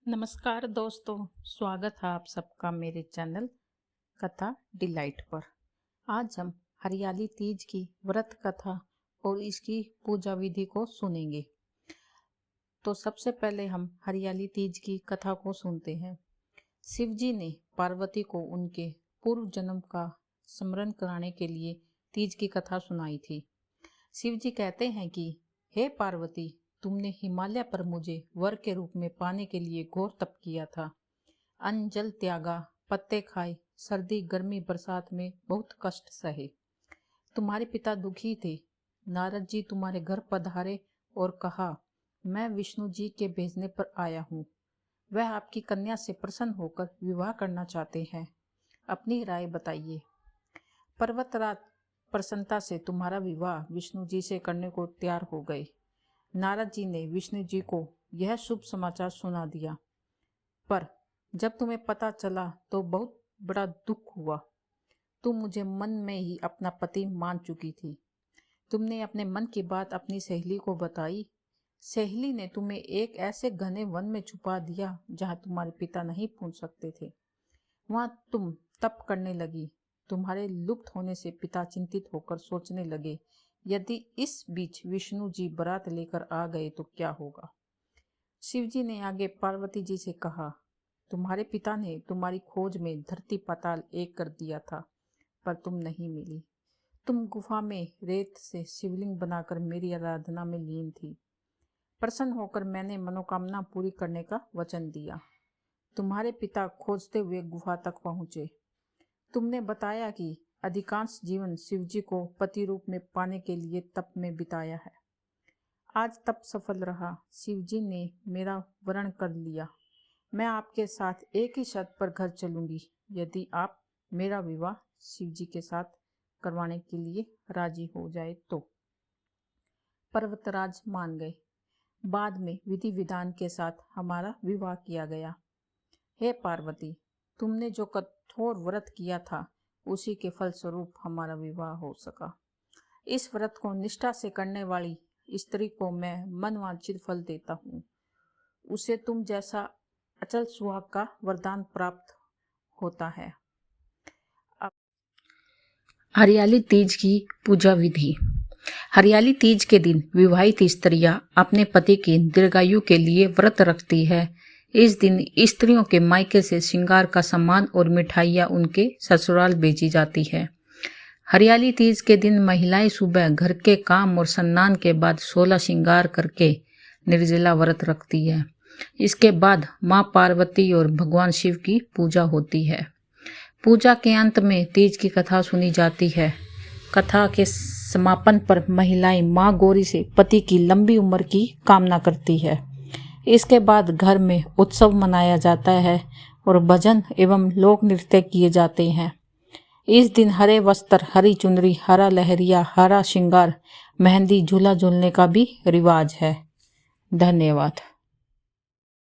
नमस्कार दोस्तों, स्वागत है आप सबका मेरे चैनल कथा डिलाइट पर। आज हम हरियाली तीज की व्रत कथा और इसकी पूजा विधि को सुनेंगे। तो सबसे पहले हम हरियाली तीज की कथा को सुनते हैं। शिव जी ने पार्वती को उनके पूर्व जन्म का स्मरण कराने के लिए तीज की कथा सुनाई थी। शिव जी कहते हैं कि हे पार्वती, तुमने हिमालय पर मुझे वर के रूप में पाने के लिए घोर तप किया था। अन्न जल त्यागा, पत्ते खाए, सर्दी गर्मी बरसात में बहुत कष्ट सहे। तुम्हारे पिता दुखी थे। नारद जी तुम्हारे घर पधारे और कहा, मैं विष्णु जी के भेजने पर आया हूँ। वह आपकी कन्या से प्रसन्न होकर विवाह करना चाहते हैं। अपनी राय बताइए। पर्वतराज प्रसन्नता से तुम्हारा विवाह विष्णु जी से करने को तैयार हो गए। नारद जी ने विष्णु जी को यह शुभ समाचार सुना दिया, पर जब तुम्हें पता चला तो बहुत बड़ा दुख हुआ। तुम मुझे मन में ही अपना पति मान चुकी थी। तुमने अपने मन की बात अपनी सहेली को बताई। सहेली ने तुम्हें एक ऐसे घने वन में छुपा दिया जहां तुम्हारे पिता नहीं पहुंच सकते थे। वहां तुम तप करने लगी। तुम्हारे लुप्त होने से पिता चिंतित होकर सोचने लगे, यदि इस बीच विष्णु जी बारात लेकर आ गए तो क्या होगा। शिव जी ने आगे पार्वती जी से कहा, तुम्हारे पिता ने तुम्हारी खोज में धरती पाताल एक कर दिया था, पर तुम नहीं मिली। तुम गुफा में रेत से शिवलिंग बनाकर मेरी आराधना में लीन थी। प्रसन्न होकर मैंने मनोकामना पूरी करने का वचन दिया। तुम्हारे पिता खोजते हुए गुफा तक पहुंचे। तुमने बताया कि अधिकांश जीवन शिवजी को पति रूप में पाने के लिए तप में बिताया है। आज तप सफल रहा। शिवजी ने मेरा वरण कर लिया। मैं आपके साथ एक ही शर्त पर घर चलूंगी, यदि आप मेरा विवाह शिवजी के साथ करवाने के लिए राजी हो जाए तो। पर्वतराज मान गए। बाद में विधि विधान के साथ हमारा विवाह किया गया। हे पार्वती, तुमने जो कठोर व्रत किया था उसी के फलस्वरूप हमारा विवाह हो सका। इस व्रत को निष्ठा से करने वाली स्त्री को मैं मनवांछित फल देता हूँ। उसे तुम जैसा अचल सुहाग का वरदान प्राप्त होता है। हरियाली तीज की पूजा विधि। हरियाली तीज के दिन विवाहित स्त्रियां अपने पति की दीर्घायु के लिए व्रत रखती है। इस दिन स्त्रियों के मायके से श्रृंगार का सामान और मिठाइयां उनके ससुराल भेजी जाती है। हरियाली तीज के दिन महिलाएं सुबह घर के काम और स्नान के बाद 16 श्रृंगार करके निर्जला व्रत रखती है। इसके बाद मां पार्वती और भगवान शिव की पूजा होती है। पूजा के अंत में तीज की कथा सुनी जाती है। कथा के समापन पर महिलाएं मां गौरी से पति की लंबी उम्र की कामना करती है। इसके बाद घर में उत्सव मनाया जाता है और भजन एवं लोक नृत्य किए जाते हैं। इस दिन हरे वस्त्र, हरी चुनरी, हरा लहरिया, हरा श्रृंगार, मेहंदी, झूला झूलने का भी रिवाज है। धन्यवाद।